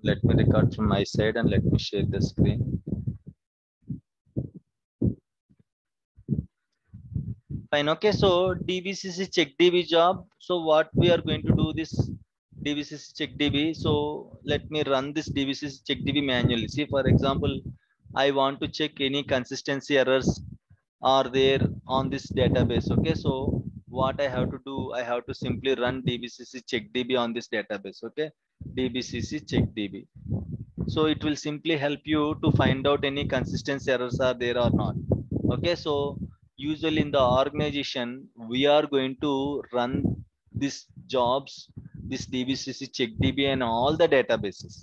let me record from my side and let me share the screen. Fine. Okay. So DBCC check DB job. So what we are going to do this DBCC check DB. So let me run this DBCC check DB manually. See, for example, I want to check any consistency errors are there on this database. Okay. So what I have to do, I have to simply run DBCC check DB on this database. Okay. DBCC check DB. So it will simply help you to find out any consistency errors are there or not. Okay. So usually in the organization, we are going to run these jobs, this DBCC check DB and all the databases.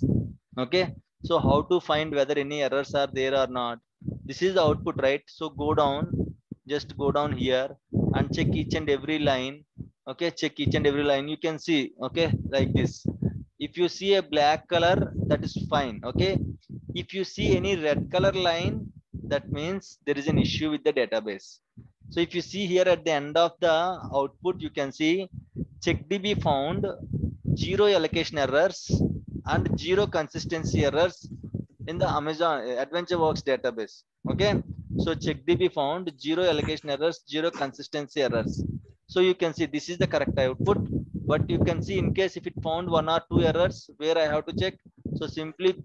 Okay. So how to find whether any errors are there or not? This is the output, right? So go down, just go down here and check each and every line. Okay. Check each and every line. You can see, okay, like this. If you see a black color, that is fine. Okay. If you see any red color line, that means there is an issue with the database. So if you see here at the end of the output, you can see CheckDB found 0 allocation errors and 0 consistency errors in the Amazon AdventureWorks database. Okay. So CheckDB found 0 allocation errors, 0 consistency errors. So you can see this is the correct output, but you can see in case if it found 1 or 2 errors where I have to check. So simply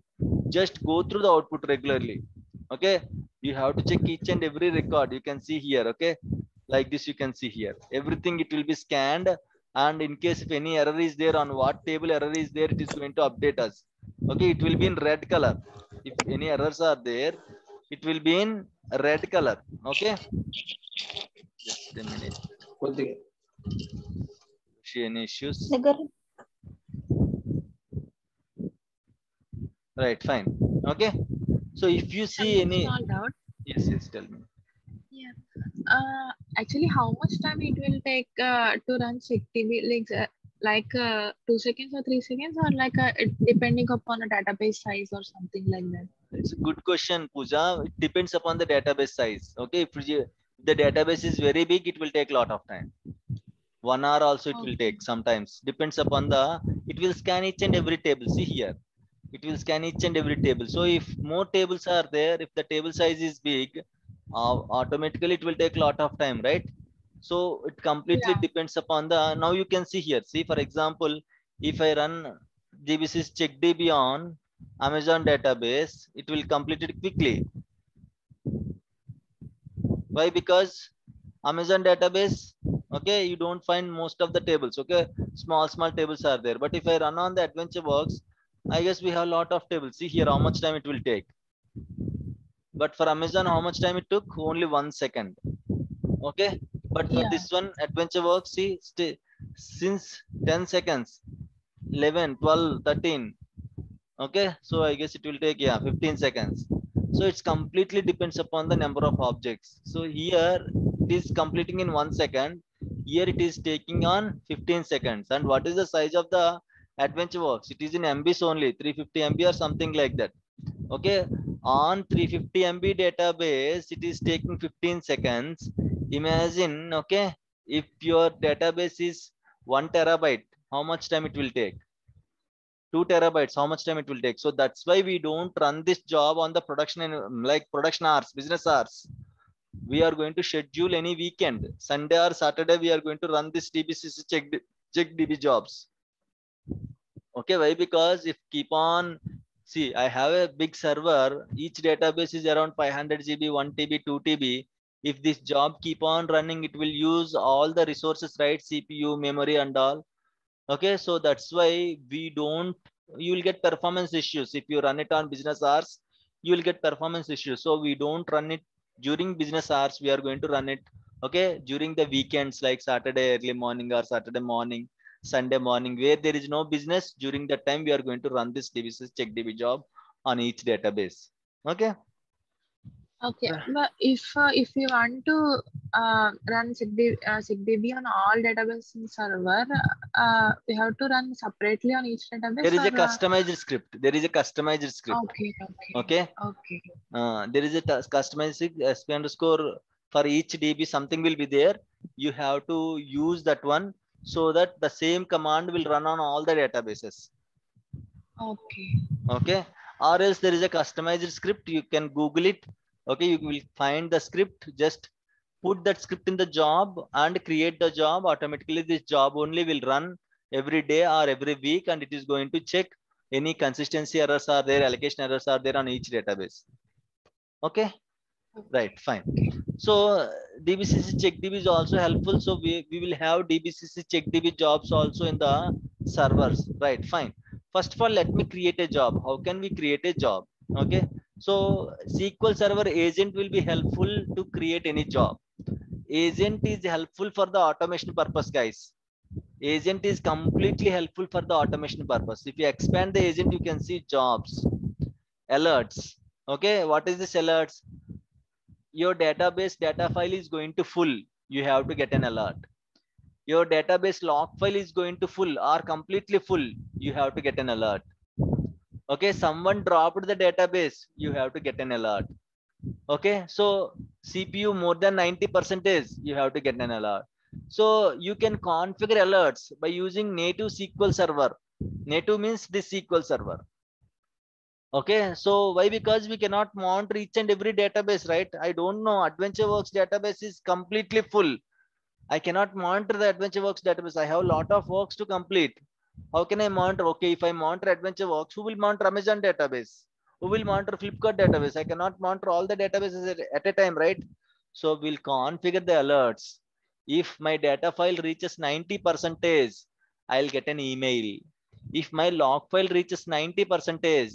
just go through the output regularly. Okay. You have to check each and every record. You can see here. Okay. Like this, you can see here. Everything it will be scanned. And in case if any error is there on what table error is there, it is going to update us. Okay. It will be in red color. If any errors are there, it will be in red color. Okay. Just a minute. See any issues? Right. Fine. Okay. So if you see any, Small doubt. yes, tell me. Yeah. Actually, how much time it will take to run CheckDB? Like 2 seconds or 3 seconds, or like depending upon a database size or something like that? It's a good question, Pooja. It depends upon the database size. Okay, if the database is very big, it will take a lot of time. 1 hour also it will Okay. take sometimes. Depends upon the. It will scan each and every table. See here, it will scan each and every table. So if more tables are there, if the table size is big, automatically it will take a lot of time, right? So it completely Yeah. depends upon the. Now you can see here. See, for example, if I run DBC's CheckDB on Amazon database, it will complete it quickly. Why? Because Amazon database, okay, you don't find most of the tables. Okay, small tables are there. But if I run on the AdventureWorks, I guess we have a lot of tables. See here how much time it will take. But for Amazon, how much time it took? Only 1 second. Okay. But for Yeah. this one, AdventureWorks, see, since 10 seconds, 11, 12, 13. Okay. So I guess it will take, yeah, 15 seconds. So it's completely depends upon the number of objects. So here it is completing in 1 second. Here it is taking on 15 seconds. And what is the size of the AdventureWorks? It is in MBs only, 350 MB or something like that. Okay, on 350 MB database, it is taking 15 seconds. Imagine, okay, if your database is 1 TB, how much time it will take? 2 TB, how much time it will take? So that's why we don't run this job on the production and like production hours, business hours. We are going to schedule any weekend, Sunday or Saturday. We are going to run this DBCC check DB jobs. Okay, why? Because if keep on, see, I have a big server. Each database is around 500 GB, 1 TB, 2 TB. If this job keep on running, it will use all the resources, right? CPU, memory, and all. Okay, so that's why we don't. You will get performance issues if you run it on business hours. You will get performance issues. So we don't run it during business hours. We are going to run it, okay, during the weekends like Saturday early morning or Saturday morning, Sunday morning, where there is no business. During that time, we are going to run this DBC check DB job on each database. Okay. Okay, but if you want to run SigDB on all database in server, we have to run separately on each database, There is or a customized script. There is a customized script. okay, okay, Okay. okay, There is a customized SP underscore for each DB. Something will be there. You have to use that one so that the same command will run on all the databases. Okay. Okay, or else there is a customized script, you can Google it. Okay, you will find the script, just put that script in the job and create the job. Automatically this job only will run every day or every week, and it is going to check any consistency errors are there, allocation errors are there on each database. Okay, right, Okay. fine. Okay. So DBCC CheckDB is also helpful. So we will have DBCC CheckDB jobs also in the servers, right? Fine. First of all, let me create a job. How can we create a job? Okay. So SQL Server agent will be helpful to create any job. Agent is helpful for the automation purpose, guys. Agent is completely helpful for the automation purpose. If you expand the agent, you can see jobs, alerts. Okay. What is this alerts? Your database data file is going to full, you have to get an alert. Your database log file is going to full or completely full, you have to get an alert. Okay, someone dropped the database, you have to get an alert. Okay, so CPU more than 90 percentage, you have to get an alert. So you can configure alerts by using native SQL server. Native means this SQL server. Okay, so why? Because we cannot monitor each and every database, right? I don't know. AdventureWorks database is completely full. I cannot monitor the AdventureWorks database. I have a lot of works to complete. How can I monitor? Okay, if I monitor AdventureWorks, who will monitor Amazon database? Who will monitor Flipkart database? I cannot monitor all the databases at a time, right? So we'll configure the alerts. If my data file reaches 90 percentage, I'll get an email. If my log file reaches 90 percentage,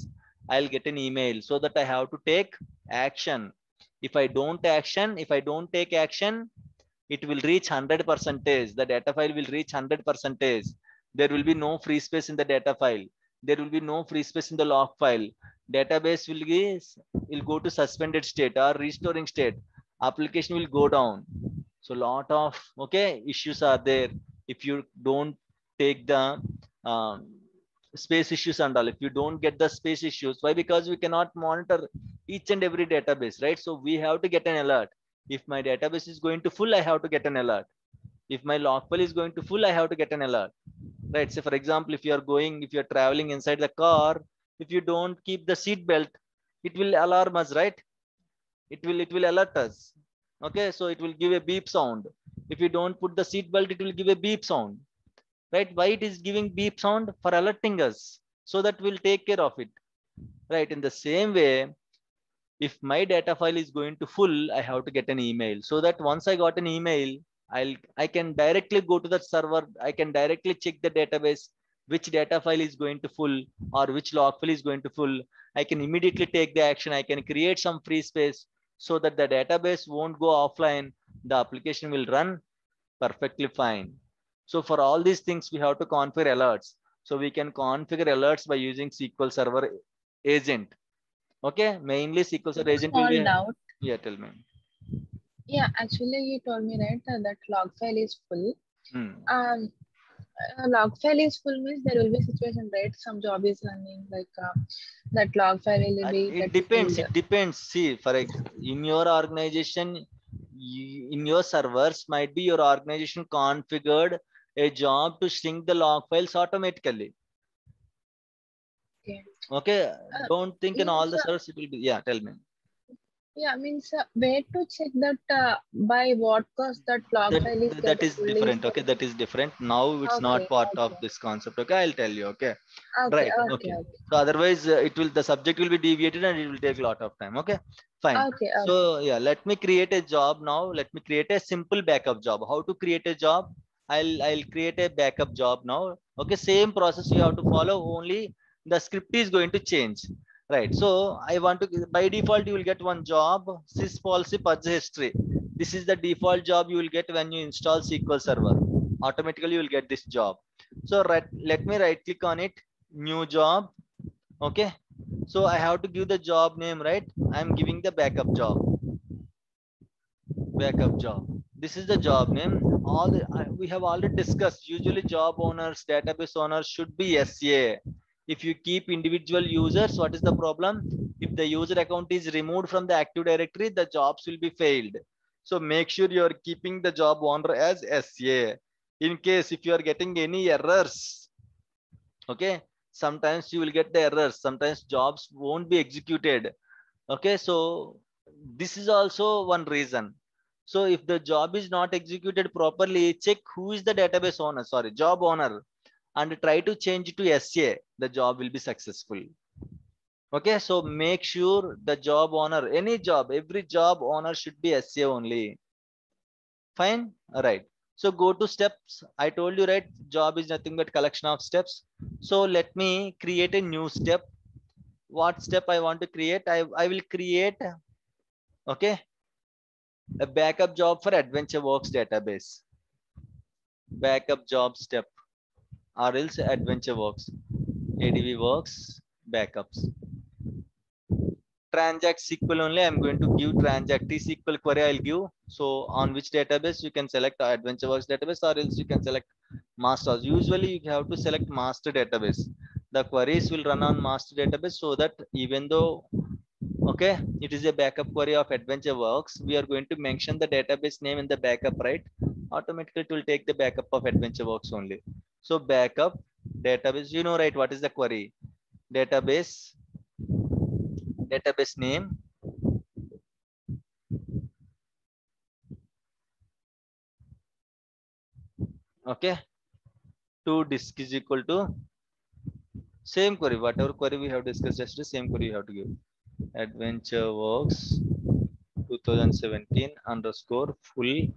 I'll get an email, so that I have to take action. If I don't take action, it will reach 100 percentage. The data file will reach 100 percentage. There will be no free space in the data file. There will be no free space in the log file. Database will go to suspended state or restoring state. Application will go down. So lot of issues are there if you don't take the um, space issues and all. If you don't get the space issues, why? Because we cannot monitor each and every database, right? So we have to get an alert. If my database is going to full, I have to get an alert. If my log file is going to full, I have to get an alert, right? So for example, if you're traveling inside the car, if you don't keep the seat belt, it will alarm us, right? It will alert us. Okay, so it will give a beep sound. If you don't put the seat belt, it will give a beep sound, right? Why it is giving beep sound? For alerting us, so that we'll take care of it, right? In the same way, if my data file is going to full, I have to get an email, so that once I got an email, I can directly go to that server. I can directly check the database, which data file is going to full or which log file is going to full. I can immediately take the action. I can create some free space, so that the database won't go offline. The application will run perfectly fine. So for all these things, we have to configure alerts. So we can configure alerts by using SQL Server agent. Okay, mainly SQL Server agent will Small be. doubt. Yeah, tell me. Yeah, actually, you told me right that log file is full. Hmm. Log file is full means there will be situation, right? Some job is running, like that log file will be It get depends. filled. It depends. See, in your organization, in your servers, might be your organization configured a job to sync the log files automatically. Okay. Okay, don't think in all Means the servers it will be. Yeah, tell me. yeah, means where to check that by what cost that log that file is that getting is fully different. full. Okay, that is different. Now it's not Okay, part of okay, this concept. Okay, I'll tell you. Okay, okay, right. okay, Okay, okay, so otherwise the subject will be deviated and it will take a lot of time. Okay, fine. okay, So okay, yeah, let me create a job now. Let me create a simple backup job. How to create a job? I'll create a backup job now. Okay, same process you have to follow, only the script is going to change, right? So I want to, by default you will get one job, sys policy purge history. This is the default job you will get when you install SQL Server. Automatically you will get this job. So let me right click on it, new job. Okay, so I have to give the job name, right? I'm giving the backup job. Backup job, this is the job name. We have already discussed, usually job owners, database owners should be SA. If you keep individual users, what is the problem? If the user account is removed from the Active Directory, the jobs will be failed. So make sure you are keeping the job owner as SA. In case if you are getting any errors, okay, sometimes you will get the errors, sometimes jobs won't be executed. Okay, so this is also one reason. So if the job is not executed properly, check who is the database owner, sorry, job owner, and try to change it to SA. The job will be successful. Okay, so make sure the job owner, any job, every job owner should be SA only. Fine. All right. So go to steps. I told you, right? Job is nothing but collection of steps. So let me create a new step. What step I want to create? I will create, okay, a backup job for AdventureWorks database. Backup job step, or else AdventureWorks. ADV works backups. Transact SQL only. I'm going to give transact SQL query. I'll give. So on which database you can select AdventureWorks database, or else you can select masters. Usually you have to select master database. The queries will run on master database, so that even though, okay, it is a backup query of AdventureWorks, we are going to mention the database name in the backup, right? Automatically it will take the backup of AdventureWorks only. So backup database, you know, right? What is the query? Database name, okay, to disk is equal to same query, whatever query we have discussed yesterday, same query you have to give. AdventureWorks 2017 underscore full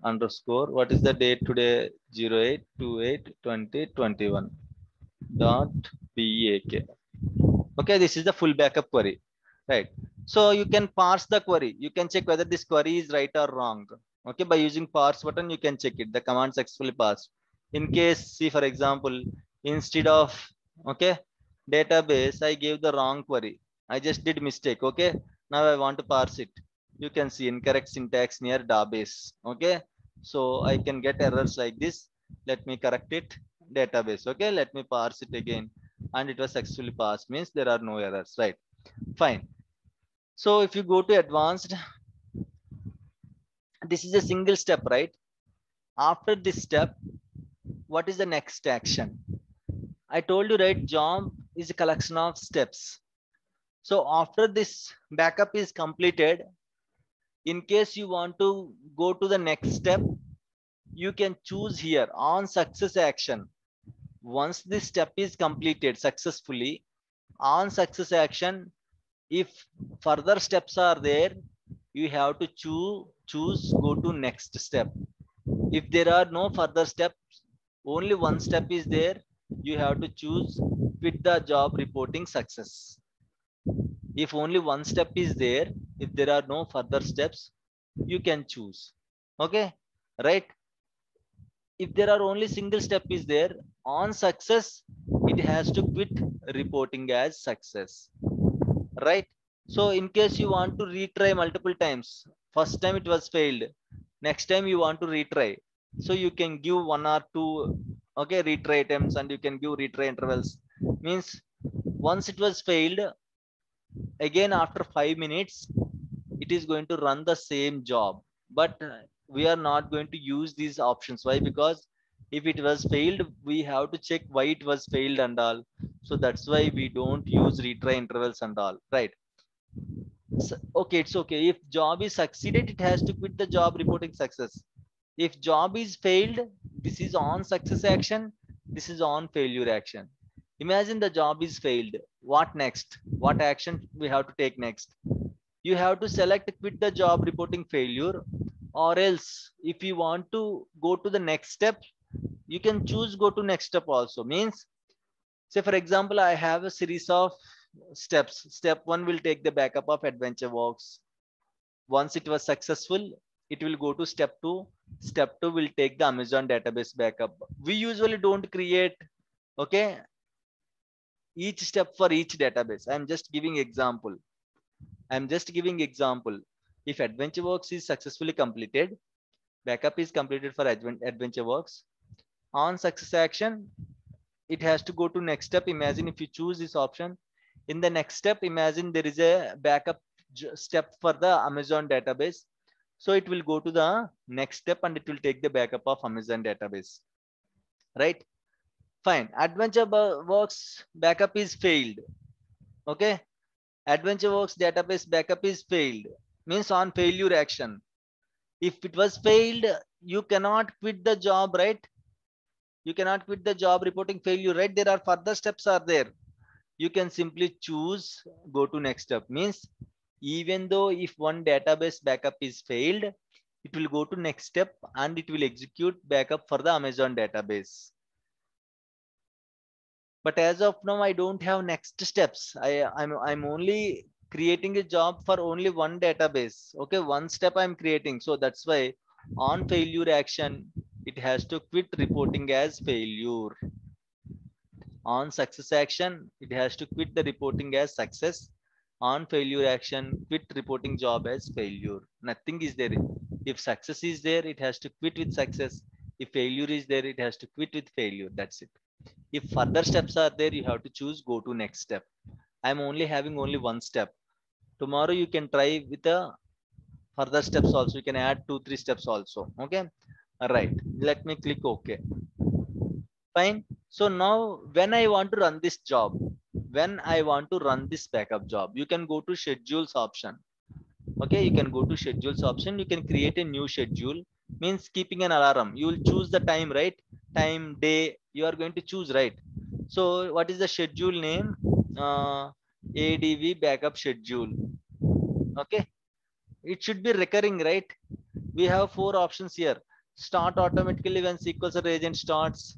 underscore, what is the date today? 08/28/2021 dot BAK. Okay, this is the full backup query, right? So you can parse the query. You can check whether this query is right or wrong. Okay, by using parse button, you can check it. The command successfully parsed. In case, see for example, instead of, okay, database, I gave the wrong query. I just did mistake. Okay, now I want to parse it. You can see incorrect syntax near database. Okay, so I can get errors like this. Let me correct it. Database. Okay, let me parse it again, and it was successfully passed, means there are no errors, right? Fine. So if you go to advanced, this is a single step, right? After this step, what is the next action? I told you, right? Job is a collection of steps. So after this backup is completed, in case you want to go to the next step, you can choose here on success action. Once this step is completed successfully, on success action, if further steps are there, you have to choose go to next step. If there are no further steps, only one step is there, you have to choose quit the job reporting success. If only one step is there, if there are no further steps, you can choose. Okay, right? If there are only single step is there, on success, it has to quit reporting as success, right? So in case you want to retry multiple times, first time it was failed, next time you want to retry, so you can give one or two, okay, retry attempts, and you can give retry intervals. Means once it was failed, again after 5 minutes, it is going to run the same job. But we are not going to use these options. Why? Because if it was failed, we have to check why it was failed and all. So that's why we don't use retry intervals and all, right? So, okay, it's okay. If job is succeeded, it has to quit the job reporting success. If job is failed, this is on success action, this is on failure action. Imagine the job is failed. What next? What action we have to take next? You have to select quit the job reporting failure, or else if you want to go to the next step, you can choose go to next step also. Means, say for example, I have a series of steps. Step one will take the backup of AdventureWorks. Once it was successful, it will go to step two. Step two will take the Amazon database backup. We usually don't create, okay, each step for each database. I'm just giving example. If AdventureWorks is successfully completed, backup is completed for AdventureWorks. On success action, it has to go to next step. Imagine if you choose this option, in the next step, imagine there is a backup step for the Amazon database. So it will go to the next step and it will take the backup of Amazon database, right? Fine. Works backup is failed. Okay. AdventureWorks database backup is failed. Means on failure action. If it was failed, you cannot quit the job, right? You cannot quit the job reporting failure, right? There are further steps are there. You can simply choose go to next step. Means even though if one database backup is failed, it will go to next step and it will execute backup for the Amazon database. But as of now, I don't have next steps. I'm only creating a job for only one database. Okay, one step I'm creating. So that's why on failure action, it has to quit reporting as failure. On success action, it has to quit the reporting as success. On failure action, quit reporting job as failure. Nothing is there. If success is there, it has to quit with success. If failure is there, it has to quit with failure. That's it. If further steps are there, you have to choose go to next step. I'm only having only one step. Tomorrow you can try with the further steps also. You can add 2-3 steps also. Okay. All right. Let me click OK. Fine. So now when I want to run this job, when I want to run this backup job, you can go to schedules option. Okay, you can go to schedules option. You can create a new schedule. Means keeping an alarm. You will choose the time, right? Time, day, you are going to choose, right? So what is the schedule name? ADV backup schedule. Okay, it should be recurring, right? We have 4 options here. Start automatically when SQL Server agent starts.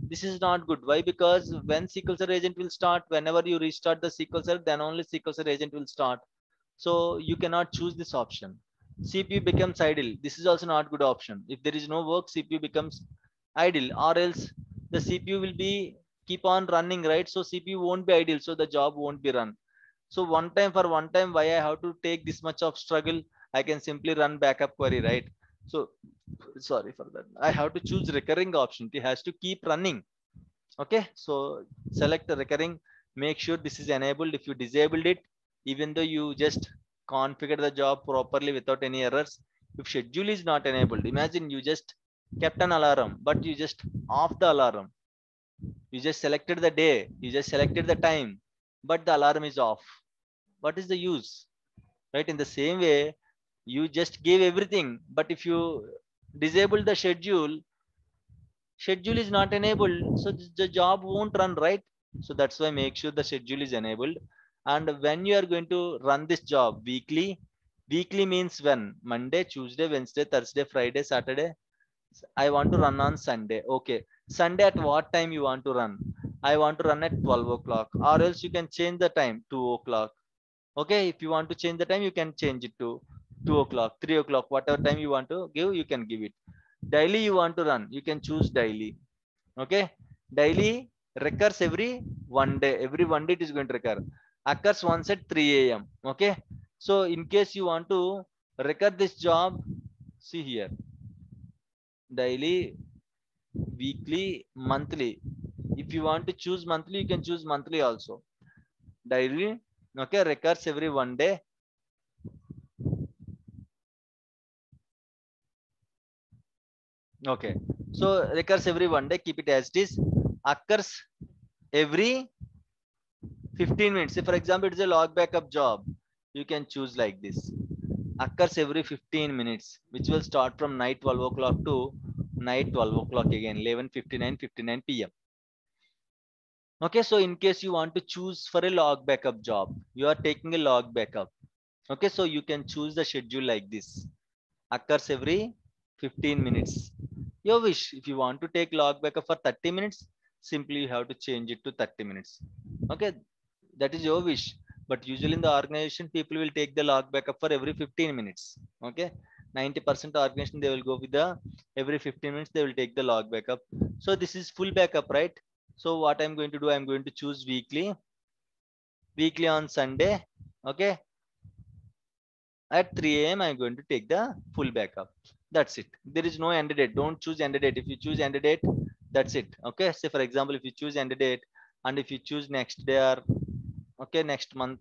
This is not good. Why? Because when SQL Server agent will start, whenever you restart the SQL Server, then only SQL Server agent will start. So you cannot choose this option. CPU becomes idle. This is also not good option. If there is no work, CPU becomes idle, or else the CPU will be keep on running, right? So CPU won't be idle, so the job won't be run. So one time for one time, why I have to take this much of struggle? I can simply run backup query, right? So sorry for that. I have to choose recurring option. It has to keep running. Okay, so select the recurring. Make sure this is enabled. If you disabled it, even though you just configure the job properly without any errors, if schedule is not enabled, imagine you just kept an alarm, but you just off the alarm. You just selected the day, you just selected the time, but the alarm is off. What is the use? Right? In the same way, you just gave everything, but if you disable the schedule is not enabled, so the job won't run, right? So that's why make sure the schedule is enabled. And when you are going to run this job weekly means when? Monday, Tuesday, Wednesday, Thursday, Friday, Saturday. I want to run on Sunday. Okay, Sunday at what time you want to run? I want to run at 12 o'clock, or else you can change the time 2 o'clock. Okay, if you want to change the time, you can change it to 2 o'clock, 3 o'clock, whatever time you want to give, you can give it. Daily you want to run, you can choose daily. Okay, daily recurs every one day it is going to recur, occurs once at 3 a.m. Okay, so in case you want to recur this job, see here, daily, weekly, monthly. If you want to choose monthly, you can choose monthly also. Daily, okay, recurs every one day. Okay, so recurs every one day, keep it as it is. Occurs every 15 minutes. Say for example, it's a log backup job, you can choose like this. Occurs every 15 minutes, which will start from night 12 o'clock to night 12 o'clock again, 11:59 p.m. Okay, so in case you want to choose for a log backup job, you are taking a log backup. Okay, so you can choose the schedule like this. Occurs every 15 minutes. Your wish. If you want to take log backup for 30 minutes, simply you have to change it to 30 minutes. Okay, that is your wish. But usually in the organization, people will take the log backup for every 15 minutes. Okay, 90% organization, they will go with the every 15 minutes, they will take the log backup. So this is full backup, right? So what I'm going to do, I'm going to choose weekly on Sunday. Okay, at 3 a.m. I'm going to take the full backup. That's it. There is no end date. Don't choose end date. If you choose end date, that's it. Okay, say for example, if you choose end date and if you choose next day or okay next month,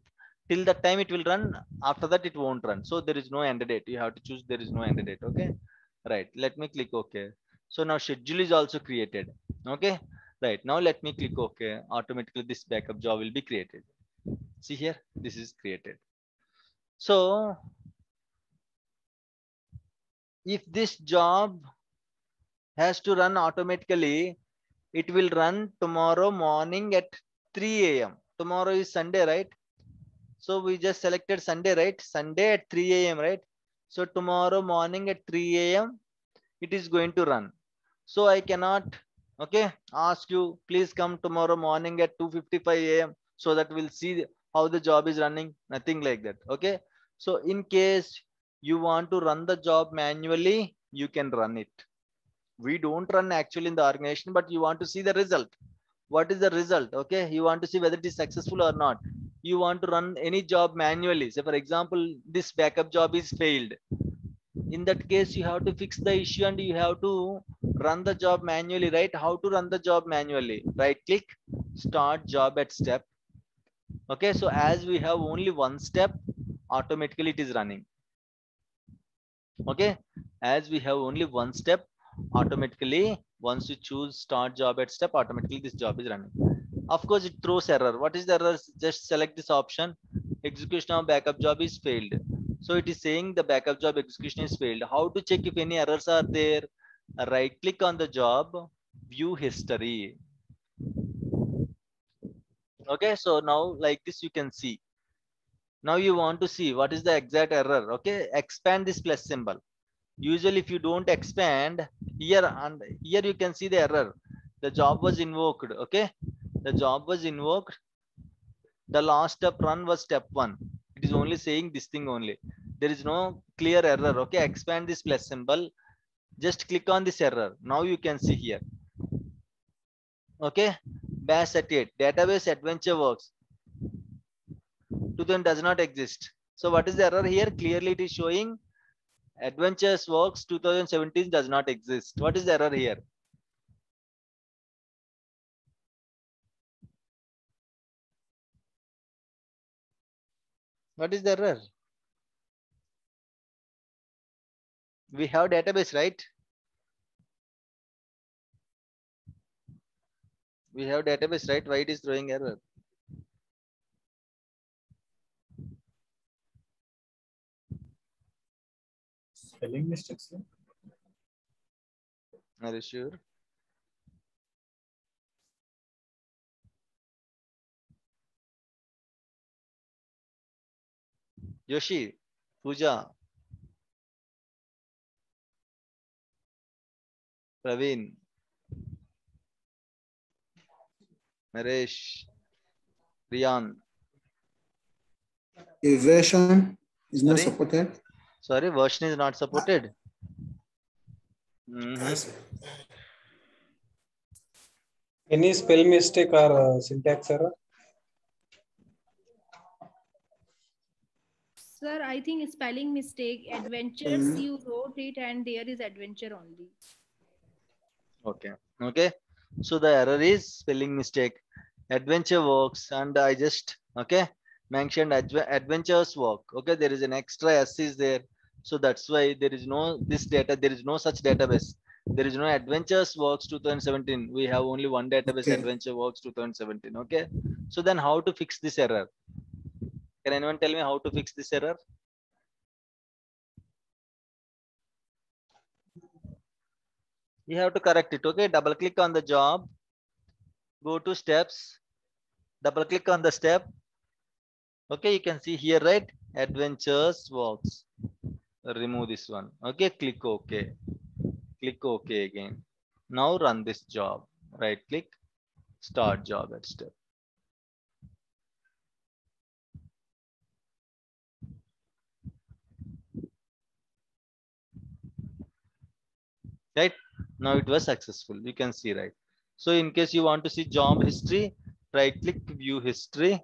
till the time it will run, after that it won't run. So there is no end date. You have to choose there is no end date. Okay, right, let me click okay. So now schedule is also created. Okay, Right, now let me click OK. Automatically this backup job will be created. See here, this is created. So if this job has to run automatically, it will run tomorrow morning at 3 a.m. Tomorrow is Sunday, right? So we just selected Sunday, right? Sunday at 3 a.m., right? So tomorrow morning at 3 a.m. it is going to run. So I cannot, okay, ask you, please come tomorrow morning at 2:55 a.m. so that we'll see how the job is running. Nothing like that, okay? So in case you want to run the job manually, you can run it. We don't run actually in the organization, but you want to see the result. What is the result? Okay, you want to see whether it is successful or not. You want to run any job manually. Say for example, this backup job is failed. In that case, you have to fix the issue and you have to run the job manually, right? How to run the job manually? Right click, start job at step. Okay, so as we have only one step, automatically it is running. Okay, as we have only one step, automatically once you choose start job at step, automatically this job is running. Of course, it throws error. What is the error? Just select this option. Execution of backup job is failed. So it is saying the backup job execution is failed. How to check if any errors are there? Right click on the job, view history. Okay, so now like this you can see. Now you want to see what is the exact error. Okay, expand this plus symbol. Usually if you don't expand here, and here you can see the error. The job was invoked. Okay, the job was invoked. The last step run was step 1. It is only saying this thing only. There is no clear error. Okay, expand this plus symbol. Just click on this error. Now you can see here. Okay, bash 38 database adventure works 2000 does not exist. So what is the error here? Clearly it is showing adventures works 2017 does not exist. What is the error here? What is the error? We have database, right? We have database, right? Why it is throwing error? Spelling mistakes. Are you sure? Yoshi, Pooja, Praveen, Naresh, Riyan. A version is not Sorry? supported. Sorry, version is not supported. Any spell mistake or syntax error? Sir, I think spelling mistake. Adventures, you wrote it and there is adventure only. Okay. Okay. So the error is spelling mistake. Adventure works, and I just mentioned adventures work. Okay, there is an extra S is there. So that's why there is no this data, there is no such database. There is no adventures works 2017. We have only one database, adventure works 2017. Okay. So then how to fix this error? Can anyone tell me how to fix this error? You have to correct it. Okay, double click on the job, go to steps, double click on the step. Okay, you can see here, right? Adventures works. Remove this one. Okay, click OK. Click OK again. Now run this job. Right click, start job at step. Right now it was successful. You can see, right? So in case you want to see job history, right click, view history.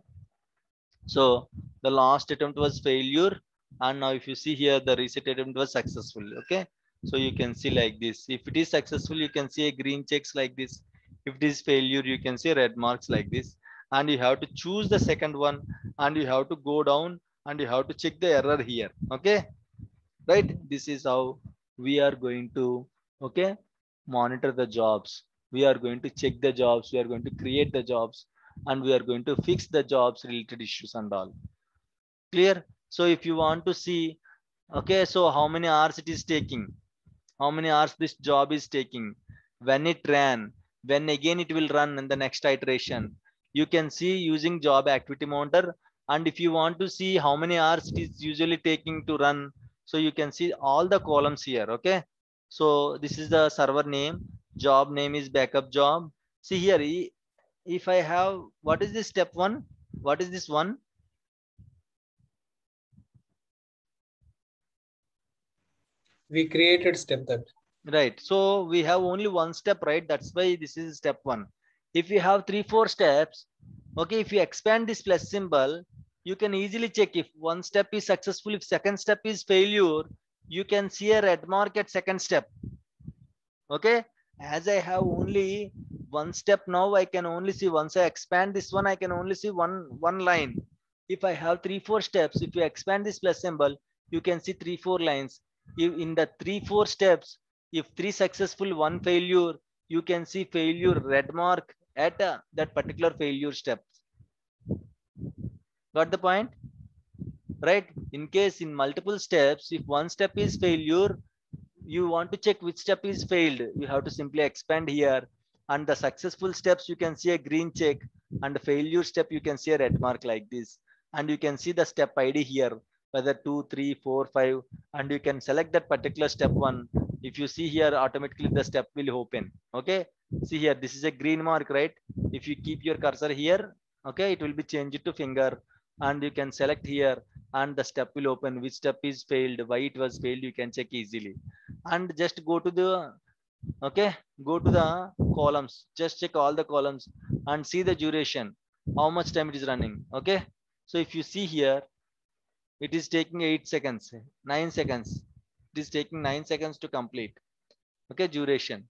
So the last attempt was failure, and now if you see here, the reset attempt was successful. Okay, so you can see like this. If it is successful, you can see a green checks like this. If it is failure, you can see red marks like this. And you have to choose the second one, and you have to go down and you have to check the error here. Okay, right? This is how we are going to monitor the jobs. we are going to check the jobs, we are going to create the jobs, and we are going to fix the jobs related issues and all. Clear? So if you want to see, okay, so how many hours it is taking, how many hours this job is taking, when it ran, when again it will run in the next iteration, you can see using job activity monitor. And if you want to see how many hours it is usually taking to run, so you can see all the columns here. Okay, so this is the server name, job name is backup job. See here, if I have, what is this step one, what is this one? We created step that. Right, so we have only one step, right? That's why this is step one. If you have 3-4 steps, okay, if you expand this plus symbol, you can easily check if one step is successful, if second step is failure, you can see a red mark at second step. Okay, as I have only one step now, I can only see, once I expand this one, I can only see one line. If I have 3-4 steps, if you expand this plus symbol, you can see 3-4 lines. If in the 3-4 steps, if 3 successful, 1 failure, you can see failure red mark at that particular failure step. Got the point? Right? In case in multiple steps, if one step is failure, you want to check which step is failed, you have to simply expand here, and the successful steps you can see a green check, and the failure step you can see a red mark like this, and you can see the step ID here, whether 2, 3, 4, 5, and you can select that particular step one. If you see here, automatically the step will open. Okay, see here, this is a green mark, right? If you keep your cursor here, okay, it will be changed to finger, and you can select here, and the step will open. Which step is failed, why it was failed, you can check easily. And just go to the, okay, go to the columns, just check all the columns and see the duration, how much time it is running. Okay, so if you see here, it is taking 8 seconds, 9 seconds, it is taking 9 seconds to complete. Okay, duration,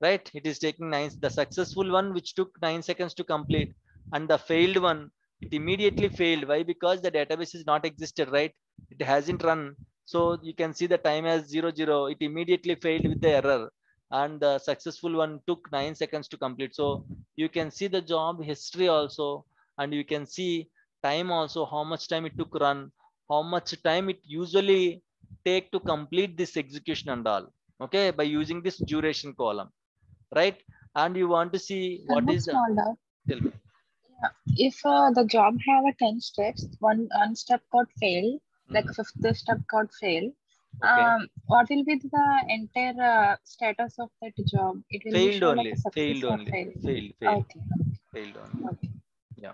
right? It is taking 9, the successful one which took 9 seconds to complete, and the failed one, it immediately failed. Why? Because the database is not existed, right? It hasn't run. So you can see the time as 00, it immediately failed with the error, and the successful one took 9 seconds to complete. So you can see the job history also, and you can see time also, how much time it took run, how much time it usually take to complete this execution and all. Okay, by using this duration column, right? And you want to see what is the, Small doubt. tell me. If the job have a 10 steps, one step got failed, like fifth step got failed, Okay. what will be the entire status of that job? It will be Failed show only, like a success failed or only, fail. failed, Okay. failed only. Okay. Yeah.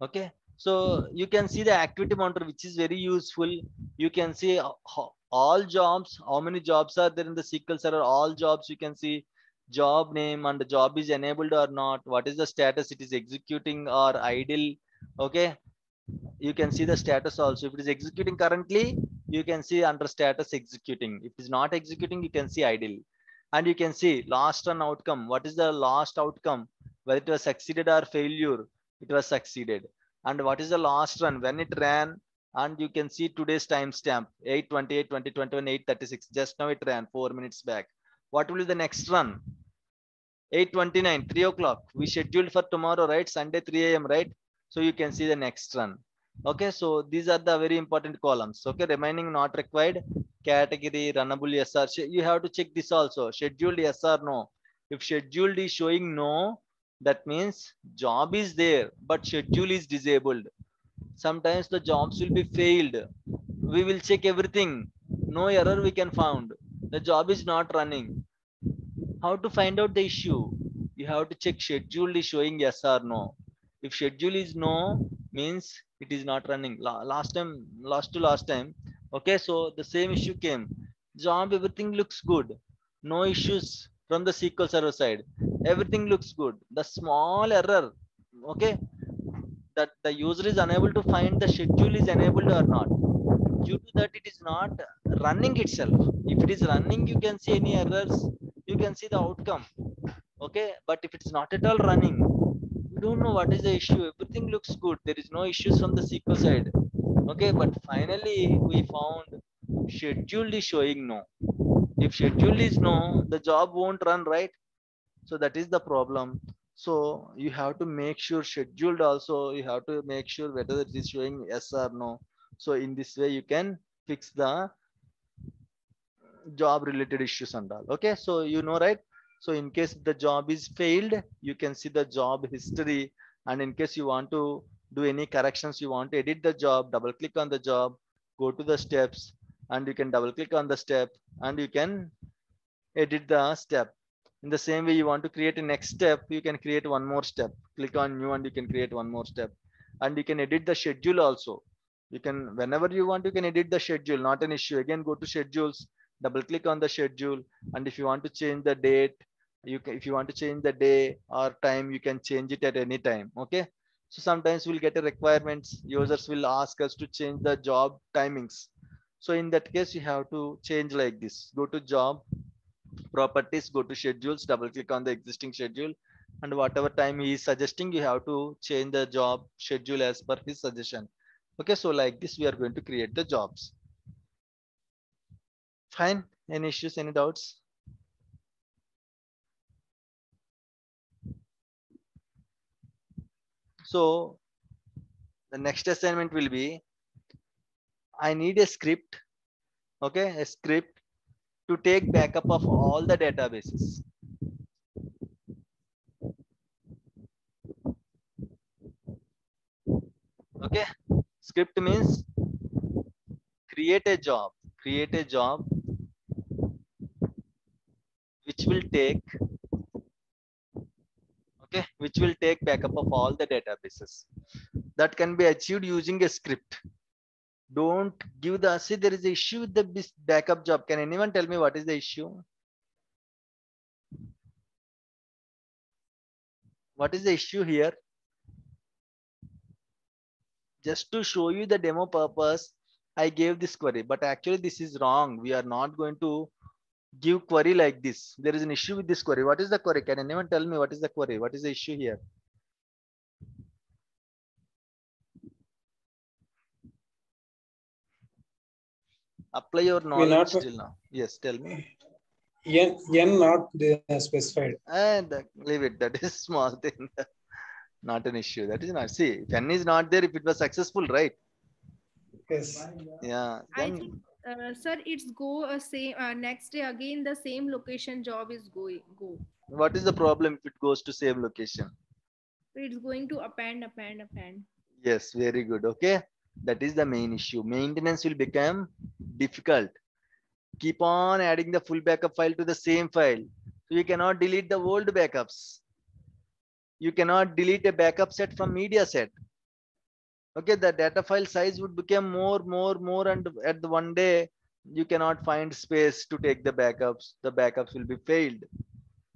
Okay, so you can see the activity monitor, which is very useful. You can see all jobs, how many jobs are there in the SQL Server, all jobs. You can see job name, and the job is enabled or not, what is the status, it is executing or idle. Okay, you can see the status also. If it is executing currently, you can see under status executing. If it is not executing, you can see idle. And you can see last run outcome, what is the last outcome, whether it was succeeded or failure, it was succeeded. And what is the last run, when it ran, and you can see today's timestamp 8/28, 2021, 8:36, just now it ran 4 minutes back. What will be the next run? 8:29, 3 o'clock, we scheduled for tomorrow, right? Sunday 3 a.m, right? So you can see the next run. Okay, so these are the very important columns. Okay, remaining not required, category, runnable, yes or, you have to check this also, scheduled, yes or no. If scheduled is showing no, that means job is there but schedule is disabled. Sometimes the jobs will be failed, we will check everything, no error we can found, the job is not running. How to find out the issue? You have to check schedule is showing yes or no. If schedule is no, means it is not running. Last time, okay, so the same issue came, job everything looks good, no issues from the SQL Server side, everything looks good, the small error, okay, that the user is unable to find the schedule is enabled or not. Due to that, it is not running itself. If it is running, you can see any errors, you can see the outcome. Okay, but if it's not at all running, we don't know what is the issue, everything looks good, there is no issues from the SQL side. Okay, but finally we found scheduled is showing no. If schedule is no, the job won't run, right? So that is the problem. So you have to make sure scheduled also, you have to make sure whether it is showing yes or no. So in this way you can fix the job related issues and all. Okay, so you know, right? So in case the job is failed, you can see the job history. And in case you want to do any corrections, you want to edit the job, double click on the job, go to the steps, and you can double click on the step and you can edit the step. In the same way, you want to create a next step, you can create one more step, click on new and you can create one more step. And you can edit the schedule also. You can, whenever you want, you can edit the schedule, not an issue. Again, go to schedules, double click on the schedule, and if you want to change the date, you can, if you want to change the day or time, you can change it at any time. Okay, so sometimes we'll get a requirements, users will ask us to change the job timings. So in that case, you have to change like this. Go to job properties, go to schedules, double click on the existing schedule, and whatever time he is suggesting, you have to change the job schedule as per his suggestion. Okay, so like this we are going to create the jobs. Fine. Any issues, any doubts? So the next assignment will be, I need a script. Okay, a script to take backup of all the databases. Okay, script means create a job which will take, okay, which will take backup of all the databases. That can be achieved using a script. Don't give the, see, there is an issue with the backup job. Can anyone tell me what is the issue? What is the issue here? Just to show you the demo purpose, I gave this query, but actually this is wrong. We are not going to give query like this. There is an issue with this query. What is the query? Can anyone tell me what is the query? What is the issue here? Apply your knowledge still now. Yes, tell me. N not specified. And leave it. That is small thing. Not an issue. That is not. See, if N is not there, if it was successful, right? Yes. Yeah. I Then think, sir, it's go same next day again. The same location job is go. what is the problem if it goes to same location? It's going to append. Yes, very good. Okay. That is the main issue. Maintenance will become difficult. Keep on adding the full backup file to the same file. So you cannot delete the old backups. You cannot delete a backup set from media set. Okay, the data file size would become more, and at the one day you cannot find space to take the backups. The backups will be failed.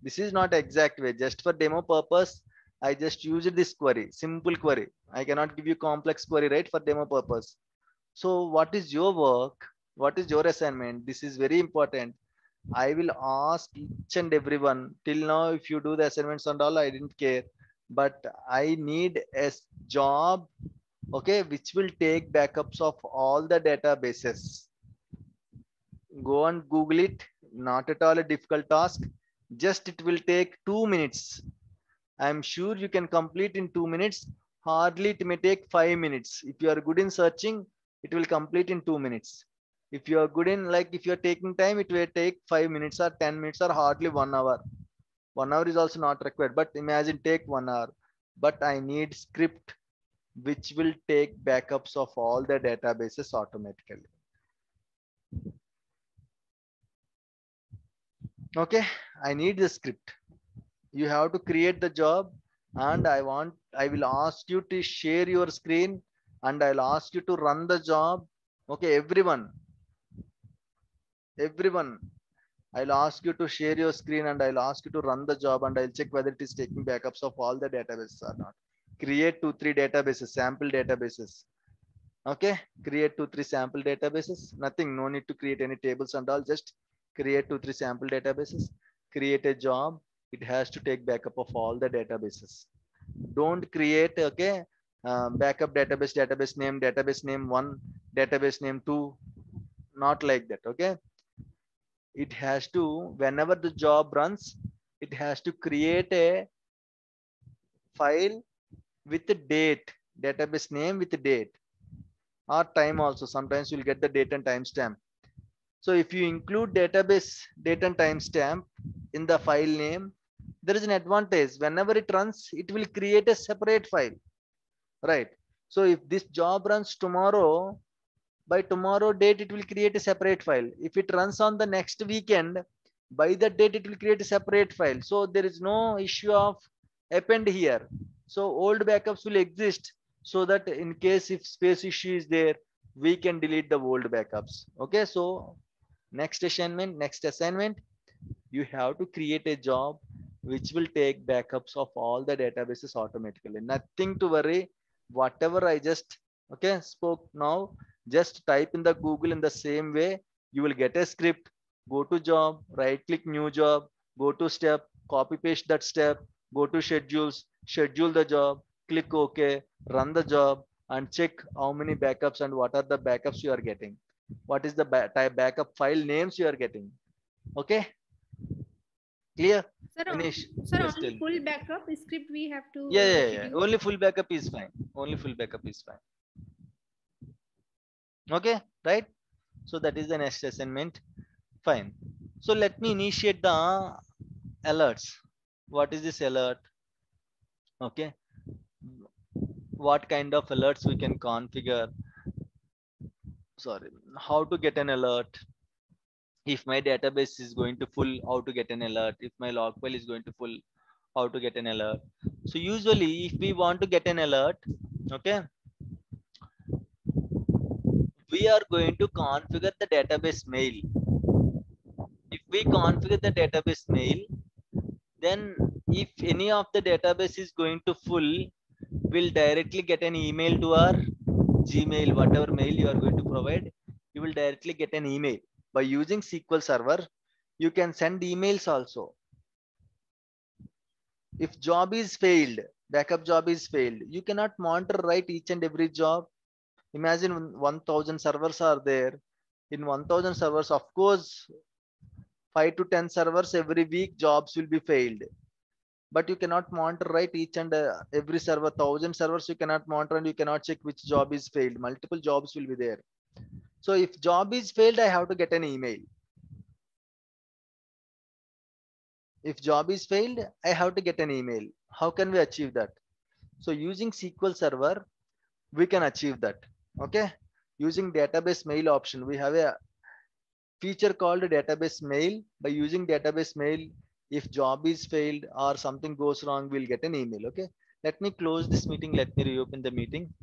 This is not exact way. Just for demo purpose, I just used this query, simple query. I cannot give you complex query, right, for demo purpose. So what is your work? What is your assignment? This is very important. I will ask each and everyone. Till now, if you do the assignments and all, I didn't care. But I need a job, okay, which will take backups of all the databases. Go and Google it. Not at all a difficult task. Just it will take 2 minutes. I'm sure you can complete in 2 minutes. Hardly it may take 5 minutes. If you are good in searching, it will complete in 2 minutes. If you are good in, like, if you are taking time, it will take 5 minutes or 10 minutes or hardly 1 hour. 1 hour is also not required, but imagine take 1 hour. But I need script which will take backups of all the databases automatically. Okay, I need the script. You have to create the job, and I will ask you to share your screen, and I'll ask you to run the job. Okay, everyone, I'll ask you to share your screen and I'll ask you to run the job, and I'll check whether it is taking backups of all the databases or not. Create 2-3 databases, sample databases. Okay, create 2-3 sample databases. Nothing, no need to create any tables and all. Just create 2-3 sample databases. Create a job. It has to take backup of all the databases. Don't create, okay, backup database name 1, database name 2. Not like that. Okay, it has to, whenever the job runs, it has to create a file with the date, database name with the date or time also. Sometimes you'll get the date and timestamp. So if you include database date and timestamp in the file name, there is an advantage. Whenever it runs, it will create a separate file, right? So if this job runs tomorrow, by tomorrow date, it will create a separate file. If it runs on the next weekend, by that date, it will create a separate file. So there is no issue of append here. So old backups will exist so that in case if space issue is there, we can delete the old backups. Okay, so next assignment, you have to create a job which will take backups of all the databases automatically. Nothing to worry. Whatever I just spoke now, just type in the Google in the same way. You will get a script. Go to job, right click new job, go to step, copy paste that step, go to schedules, schedule the job, click OK, run the job, and check how many backups and what are the backups you are getting. What is the type backup file names you are getting. Okay, clear? Sir, Finish. sir, Yes, only tell. full backup script we have to Yeah. schedule. Only full backup is fine. Only full backup is fine. Okay, right? So that is the next assignment. Fine. So let me initiate the alerts. What is this alert? Okay. What kind of alerts we can configure? Sorry, how to get an alert? If my database is going to full, how to get an alert? If my log file is going to full, how to get an alert? So usually if we want to get an alert, okay, we are going to configure the database mail. If we configure the database mail, then if any of the database is going to full, we'll directly get an email to our Gmail, whatever mail you are going to provide, you will directly get an email. By using SQL Server, you can send emails also. If job is failed, backup job is failed, you cannot monitor right each and every job. Imagine 1000 servers are there. In 1000 servers, of course, 5 to 10 servers every week jobs will be failed. But you cannot monitor right each and every server. 1000 servers you cannot monitor and you cannot check which job is failed. Multiple jobs will be there. So if job is failed, I have to get an email. If job is failed, I have to get an email. How can we achieve that? So using SQL Server, we can achieve that. Okay. Using database mail option, we have a feature called database mail. By using database mail, if job is failed or something goes wrong, we'll get an email. Okay. Let me close this meeting. Let me reopen the meeting.